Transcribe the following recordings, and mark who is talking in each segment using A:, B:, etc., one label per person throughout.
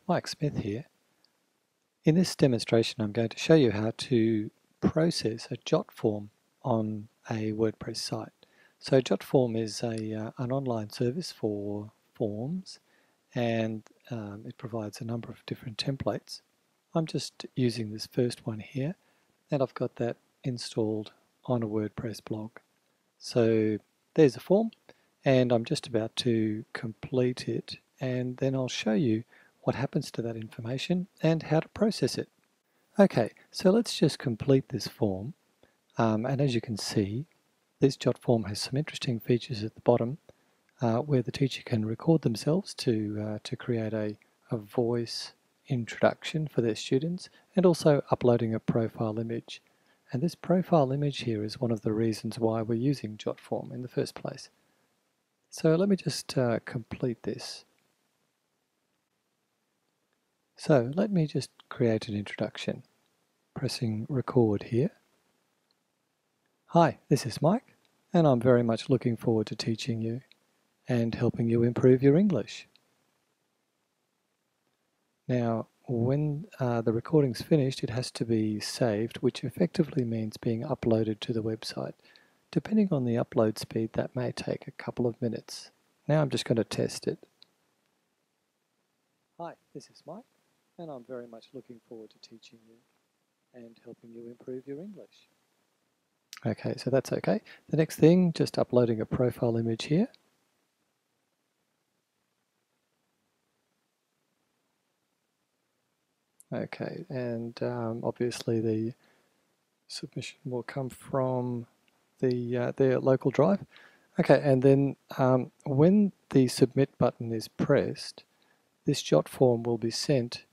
A: Mike Smith here. In this demonstration I'm going to show you how to process a Jotform on a WordPress site. So Jotform is an online service for forms, and it provides a number of different templates. I'm just using this first one here, and I've got that installed on a WordPress blog. So there's a form, and I'm just about to complete it, and then I'll show you what happens to that information and how to process it. Okay, so let's just complete this form, and as you can see, this Jotform has some interesting features at the bottom where the teacher can record themselves to create a voice introduction for their students, and also uploading a profile image. And this profile image here is one of the reasons why we're using Jotform in the first place. So let me just complete this. So let me just create an introduction, pressing record here. Hi, this is Mike, and I'm very much looking forward to teaching you and helping you improve your English. Now, when the recording's finished, it has to be saved, which effectively means being uploaded to the website. Depending on the upload speed, that may take a couple of minutes. Now I'm just going to test it. Hi, this is Mike, and I'm very much looking forward to teaching you and helping you improve your English. Okay, so that's okay. The next thing, just uploading a profile image here. Okay, and obviously the submission will come from their local drive. Okay, and then when the submit button is pressed, this Jotform will be sent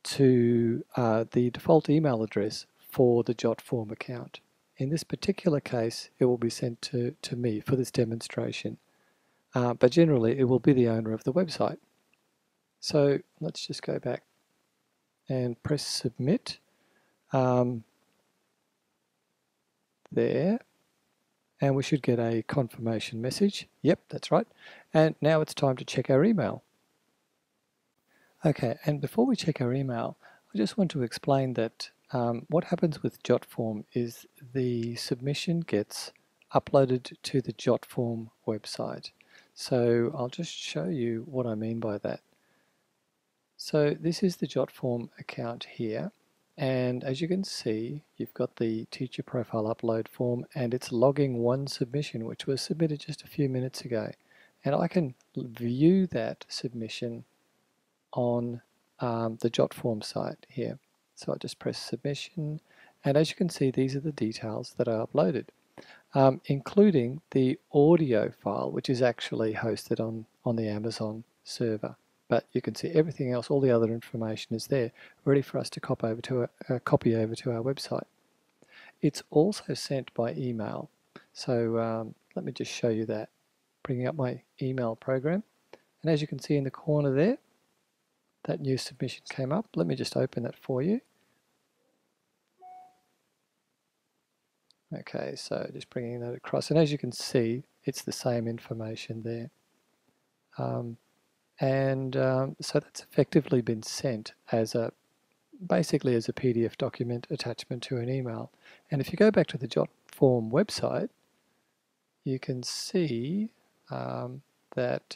A: to the default email address for the Jotform account. In this particular case, it will be sent to me for this demonstration, but generally it will be the owner of the website. So let's just go back and press submit there, and we should get a confirmation message. Yep, that's right. And now it's time to check our email. Okay, and before we check our email, I just want to explain that what happens with Jotform is the submission gets uploaded to the Jotform website. So I'll just show you what I mean by that. So this is the Jotform account here, and as you can see, you've got the teacher profile upload form, and it's logging one submission which was submitted just a few minutes ago, and I can view that submission on the Jotform site here. So I just press submission, and as you can see, these are the details that are uploaded, including the audio file, which is actually hosted on the Amazon server. But you can see everything else, all the other information is there, ready for us to copy over to our website. It's also sent by email. So let me just show you that. Bringing up my email program. And as you can see in the corner there, that new submission came up. Let me just open that for you. Okay, so just bringing that across. And as you can see, it's the same information there. So that's effectively been sent as basically as a PDF document attachment to an email. And if you go back to the Jotform website, you can see that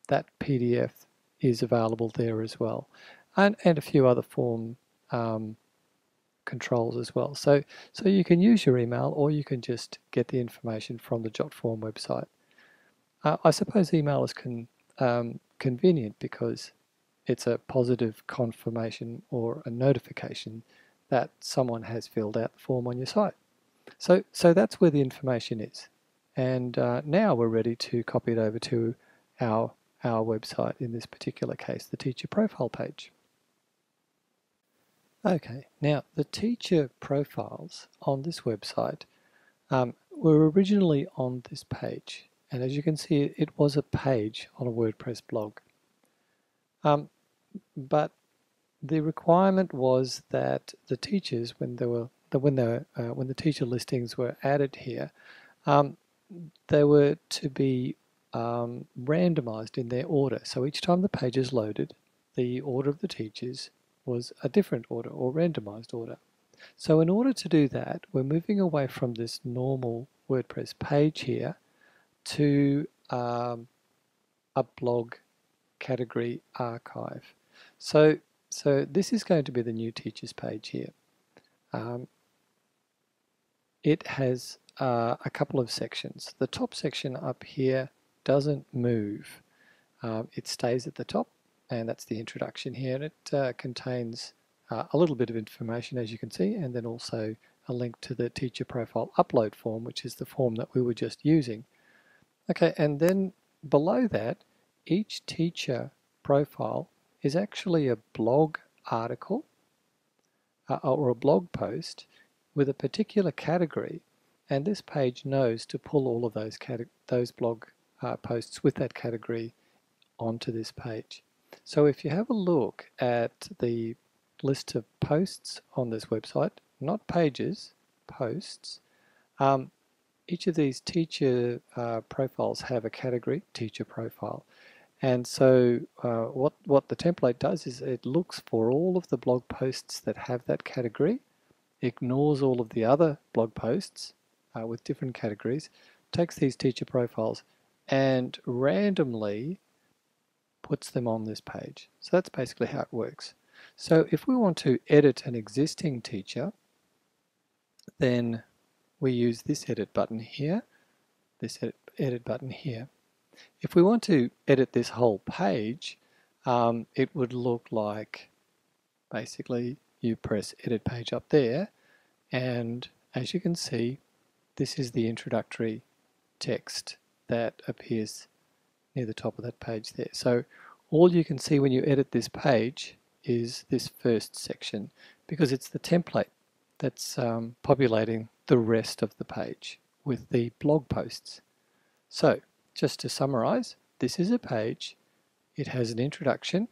A: that PDF is available there as well, and a few other form controls as well. So you can use your email, or you can just get the information from the Jotform website. I suppose email is convenient because it's a positive confirmation or a notification that someone has filled out the form on your site. So that's where the information is. And now we're ready to copy it over to our website, in this particular case, the teacher profile page. Okay, now the teacher profiles on this website were originally on this page. And as you can see, it was a page on a WordPress blog. But the requirement was that the teachers, when the teacher listings were added here, they were to be randomized in their order. So each time the page is loaded, the order of the teachers was a different order or randomized order. So in order to do that, we're moving away from this normal WordPress page here to a blog category archive. So this is going to be the new teachers page here. It has a couple of sections. The top section up here doesn't move. It stays at the top, and that's the introduction here, and it contains a little bit of information, as you can see, and then also a link to the teacher profile upload form, which is the form that we were just using. Okay, and then below that, each teacher profile is actually a blog article or a blog post with a particular category, and this page knows to pull all of those blog posts with that category onto this page. So if you have a look at the list of posts on this website, not pages, posts, each of these teacher profiles have a category, teacher profile. And so what the template does is it looks for all of the blog posts that have that category, ignores all of the other blog posts with different categories, takes these teacher profiles and randomly puts them on this page. So that's basically how it works. So if we want to edit an existing teacher, then we use this edit button here, this edit button here. If we want to edit this whole page, it would look like basically you press edit page up there, and as you can see, this is the introductory text that appears near the top of that page there. So all you can see when you edit this page is this first section, because it's the template that's populating the rest of the page with the blog posts. So just to summarize, this is a page. It has an introduction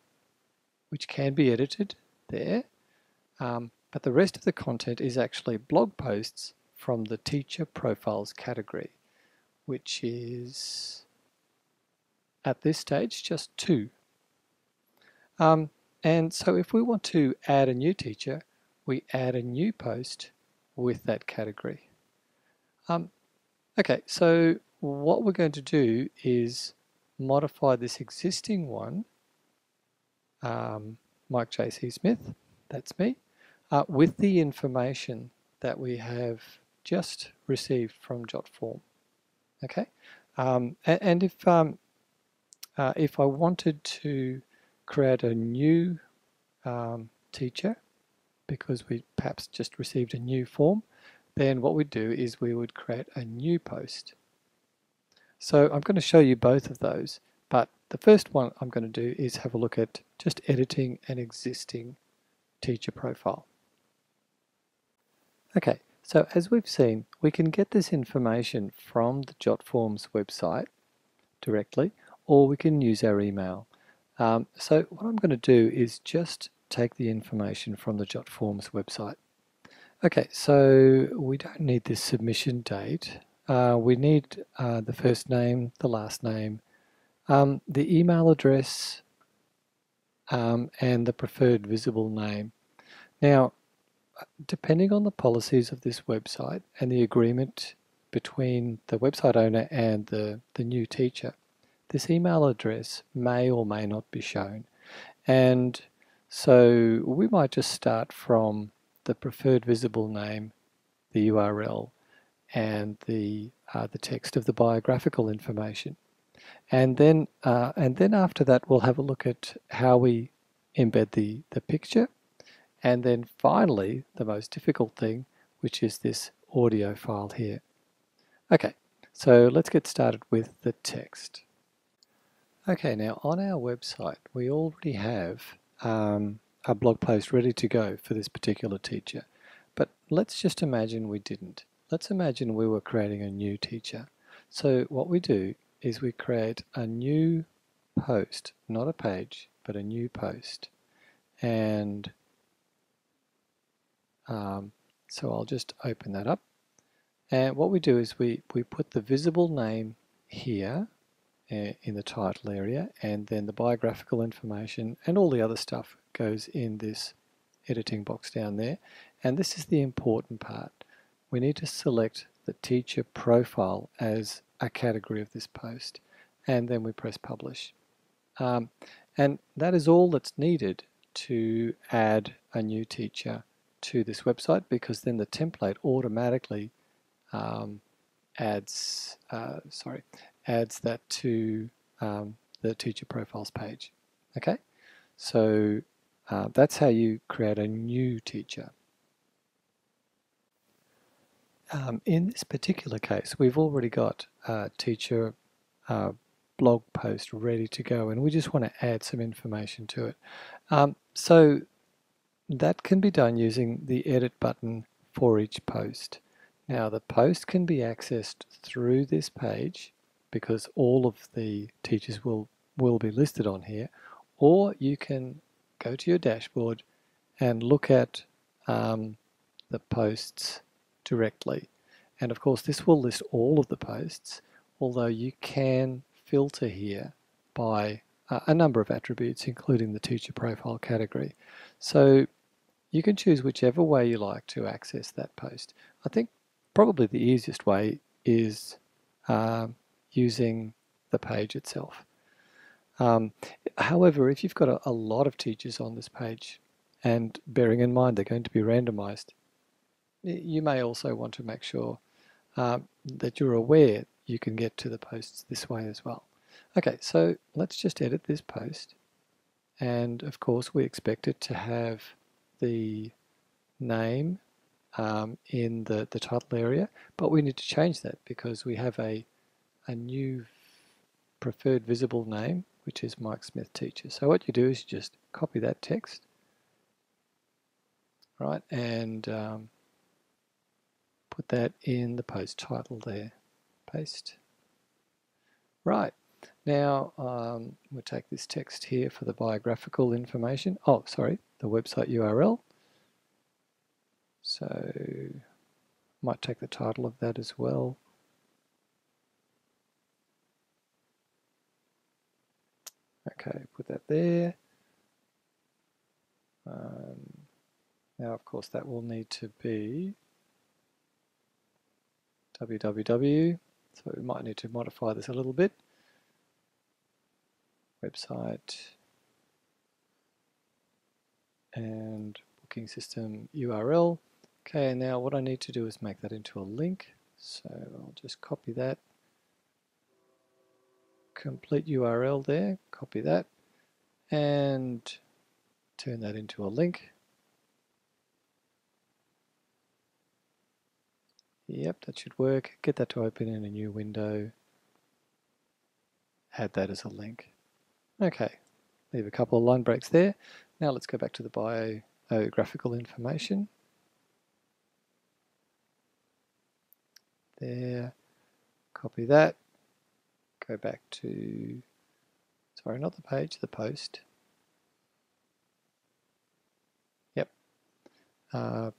A: which can be edited there, but the rest of the content is actually blog posts from the teacher profiles category, which is at this stage just 2. And so if we want to add a new teacher, we add a new post with that category. Okay, so what we're going to do is modify this existing one, Mike J.C. Smith, that's me, with the information that we have just received from Jotform. Okay, and if I wanted to create a new teacher, because we perhaps just received a new form, then what we'd do is we would create a new post. So I'm going to show you both of those, but the first one I'm going to do is have a look at just editing an existing teacher profile. Okay, so as we've seen, we can get this information from the Jotform's website directly, or we can use our email. So what I'm going to do is just take the information from the Jotform's website. Okay, so we don't need this submission date. We need the first name, the last name, the email address, and the preferred visible name. Now, depending on the policies of this website and the agreement between the website owner and the new teacher, this email address may or may not be shown. And so we might just start from the preferred visible name, the URL, and the text of the biographical information. And then after that, we'll have a look at how we embed the picture. And then finally, the most difficult thing, which is this audio file here. Okay, so let's get started with the text. Okay, now on our website, we already have a blog post ready to go for this particular teacher. But let's just imagine we didn't. Let's imagine we were creating a new teacher. So what we do is we create a new post, not a page, but a new post. And so I'll just open that up. And what we do is we put the visible name here, in the title area, and then the biographical information and all the other stuff goes in this editing box down there. And this is the important part. We need to select the teacher profile as a category of this post, and then we press publish. And that is all that's needed to add a new teacher to this website, because then the template automatically adds that to the teacher profiles page. Okay, so that's how you create a new teacher. In this particular case, we've already got a teacher blog post ready to go, and we just want to add some information to it. So that can be done using the edit button for each post. Now the post can be accessed through this page because all of the teachers will be listed on here, or you can go to your dashboard and look at the posts directly. And of course this will list all of the posts, although you can filter here by a number of attributes, including the teacher profile category. So you can choose whichever way you like to access that post. I think probably the easiest way is using the page itself. However, if you've got a lot of teachers on this page, and bearing in mind they're going to be randomized, you may also want to make sure that you're aware you can get to the posts this way as well. Okay, so let's just edit this post, and of course we expect it to have the name in the title area, but we need to change that because we have a new preferred visible name, which is Mike Smith Teacher. So what you do is you just copy that text, right, and put that in the post title there. Paste. Right, now we'll take this text here for the biographical information. Oh, sorry, the website URL. So might take the title of that as well. Okay, put that there. Now, of course, that will need to be www, so we might need to modify this a little bit. Website and booking system URL. Okay, and now what I need to do is make that into a link. So I'll just copy that. Complete URL there, copy that, and turn that into a link. Yep, that should work. Get that to open in a new window. Add that as a link. Okay, leave a couple of line breaks there. Now let's go back to the biographical information. There, copy that. Go back to, sorry, not the page, the post. Yep,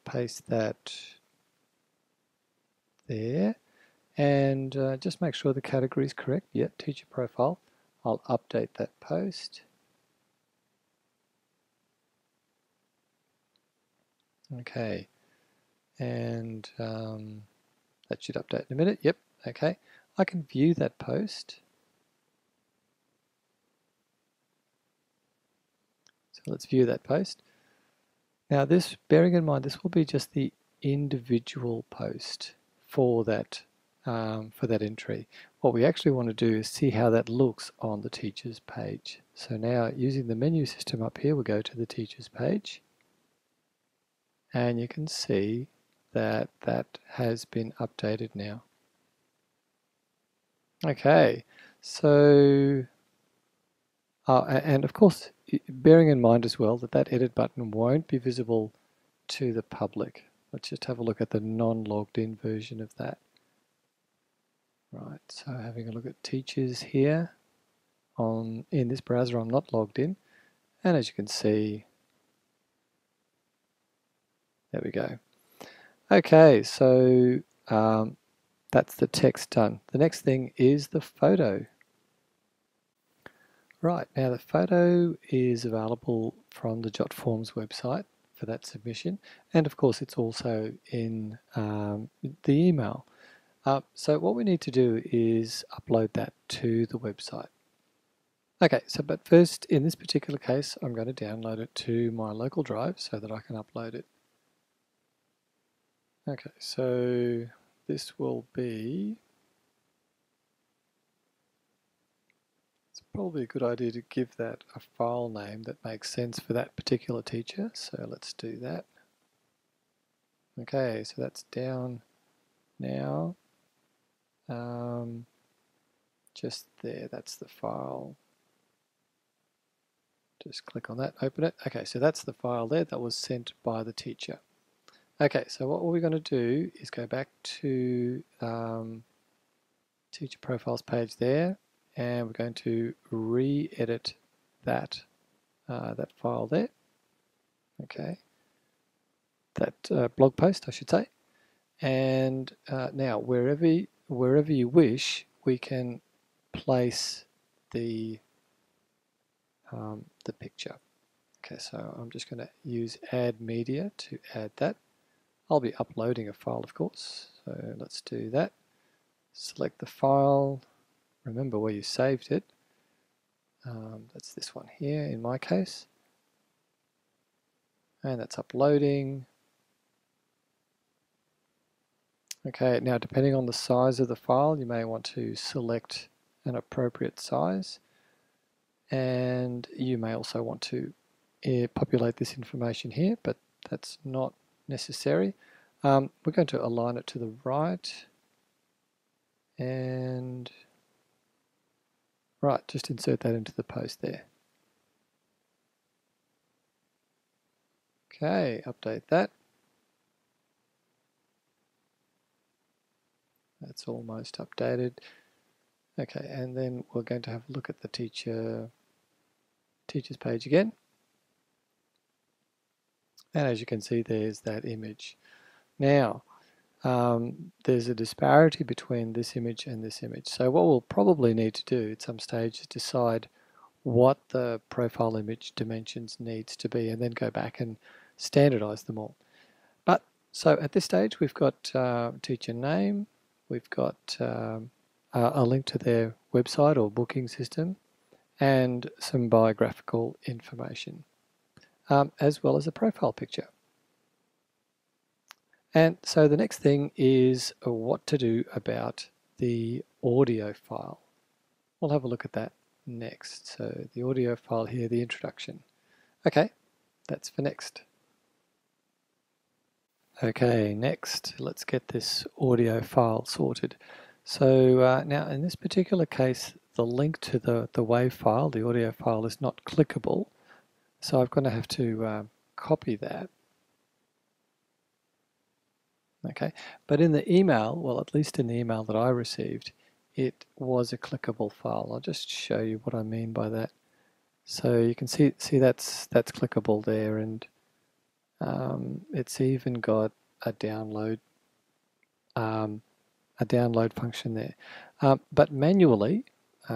A: paste that there, and just make sure the category is correct. Yep, teacher profile. I'll update that post. Okay, and that should update in a minute. Yep, okay. I can view that post. So let's view that post. Now this, bearing in mind, this will be just the individual post for that entry. What we actually want to do is see how that looks on the teacher's page. So now using the menu system up here, we'll go to the teacher's page, and you can see that that has been updated now. Okay, so and of course bearing in mind as well that that edit button won't be visible to the public. Let's just have a look at the non-logged in version of that. Right, so having a look at teachers here in this browser, I'm not logged in, and as you can see, there we go. Okay, so that's the text done. The next thing is the photo. Right, now the photo is available from the Jotform's website for that submission, and of course it's also in the email. So what we need to do is upload that to the website. Okay, but first in this particular case I'm going to download it to my local drive so that I can upload it. Okay, so this will be, it's probably a good idea to give that a file name that makes sense for that particular teacher, so let's do that. Okay, so that's down now. Just there, that's the file. Just click on that, open it. Okay, so that's the file there that was sent by the teacher. Okay, so what we're going to do is go back to teacher profiles page there, and we're going to re-edit that that file there. Okay, that blog post, I should say. And now, wherever you wish, we can place the picture. Okay, so I'm just going to use add media to add that. I'll be uploading a file, of course, so let's do that. Select the file, remember where you saved it. That's this one here in my case, and that's uploading. Okay, now depending on the size of the file, you may want to select an appropriate size, and you may also want to populate this information here, but that's not necessary. We're going to align it to the right, and right, just insert that into the post there. Okay, update that. That's almost updated. Okay, and then we're going to have a look at the teacher's page again. And as you can see, there's that image. Now, there's a disparity between this image and this image. So what we'll probably need to do at some stage is decide what the profile image dimensions needs to be, and then go back and standardize them all. But so at this stage, we've got teacher name, we've got a link to their website or booking system, and some biographical information, as well as a profile picture. And so the next thing is what to do about the audio file. We'll have a look at that next. So the audio file here, the introduction. Okay, that's for next. Okay, next, let's get this audio file sorted. So now in this particular case, the link to the WAV file, the audio file, is not clickable. So I'm going to have to copy that. Okay, but in the email, well, at least in the email that I received, it was a clickable file. I'll just show you what I mean by that. So you can see that's clickable there, and it's even got a download function there. But manually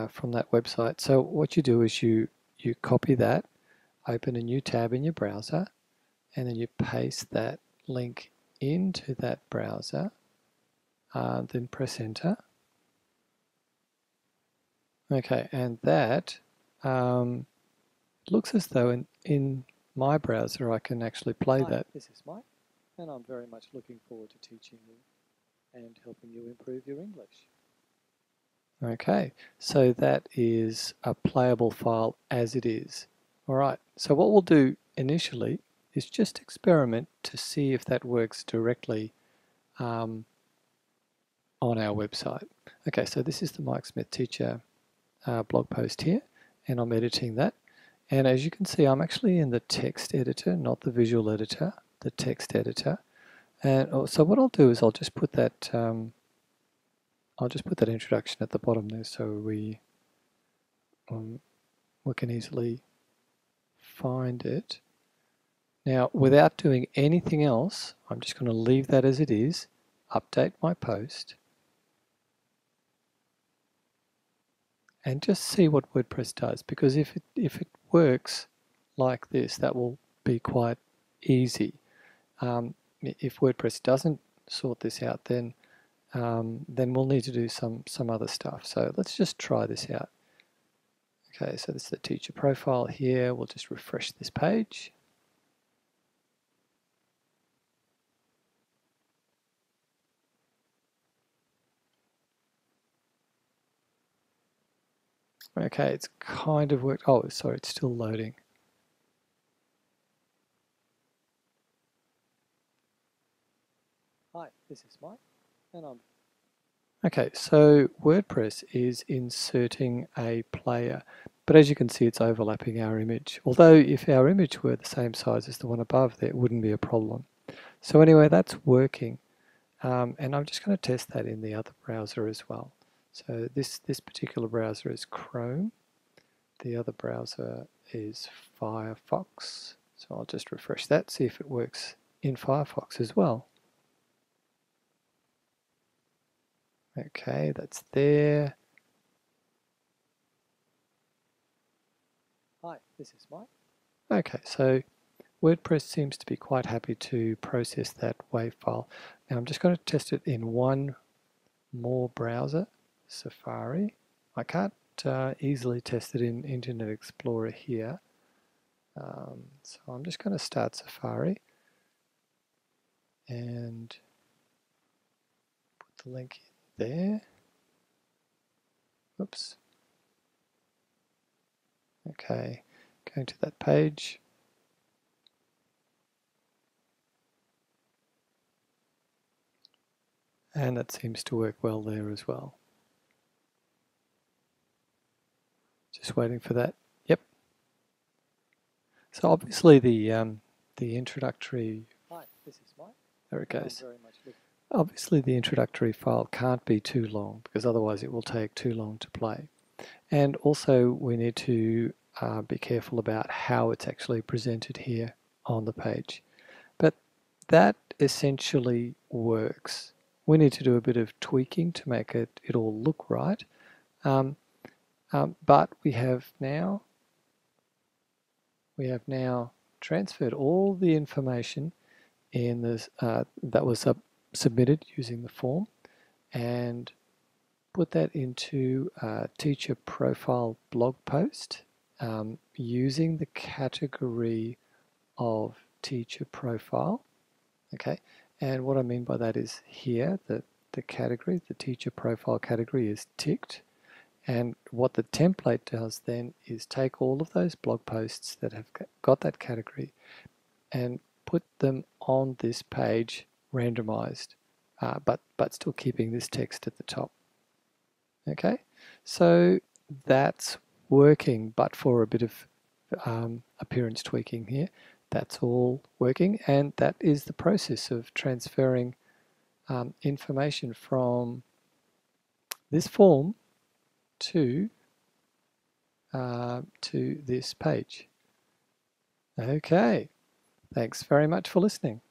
A: from that website. So what you do is you copy that, open a new tab in your browser, and then you paste that link into that browser, then press enter. Okay, and that looks as though in my browser I can actually play that. This is Mike, and I'm very much looking forward to teaching you and helping you improve your English. Okay, so that is a playable file as it is. Alright, so what we'll do initially is just experiment to see if that works directly on our website. Okay, so this is the Mike Smith Teacher blog post here, and I'm editing that. And as you can see, I'm actually in the text editor, not the visual editor, the text editor. And so what I'll do is I'll just put that introduction at the bottom there, so we can easily find it. Now, without doing anything else, I'm just going to leave that as it is, update my post, and just see what WordPress does, because if it works like this, that will be quite easy. If WordPress doesn't sort this out, then we'll need to do some other stuff. So let's just try this out. Okay, so this is the teacher profile here. We'll just refresh this page. Okay, it's kind of worked. Oh, sorry, it's still loading. Hi, this is Mike, and I'm... Okay, so WordPress is inserting a player, but as you can see, it's overlapping our image. Although if our image were the same size as the one above, there wouldn't be a problem. So anyway, that's working, and I'm just going to test that in the other browser as well. So this particular browser is Chrome. The other browser is Firefox. So I'll just refresh that, see if it works in Firefox as well. Okay, that's there. Hi, this is Mike. Okay, so WordPress seems to be quite happy to process that WAV file. Now I'm just going to test it in one more browser, Safari. I can't easily test it in Internet Explorer here. So I'm just going to start Safari and put the link in there. Oops. Okay, going to that page. And that seems to work well there as well. Just waiting for that. Yep. So obviously the introductory... Hi, this is Mike. There it goes. Very much. Obviously the introductory file can't be too long, because otherwise it will take too long to play. And also we need to be careful about how it's actually presented here on the page. But that essentially works. We need to do a bit of tweaking to make it all look right. But we have now transferred all the information in this that was submitted using the form, and put that into a teacher profile blog post using the category of teacher profile. Okay, and what I mean by that is here that the category, the teacher profile category, is ticked. And what the template does then is take all of those blog posts that have got that category and put them on this page randomized, but still keeping this text at the top. Okay, so that's working, but for a bit of appearance tweaking here. That's all working, and that is the process of transferring information from this form to this page. Okay, thanks very much for listening.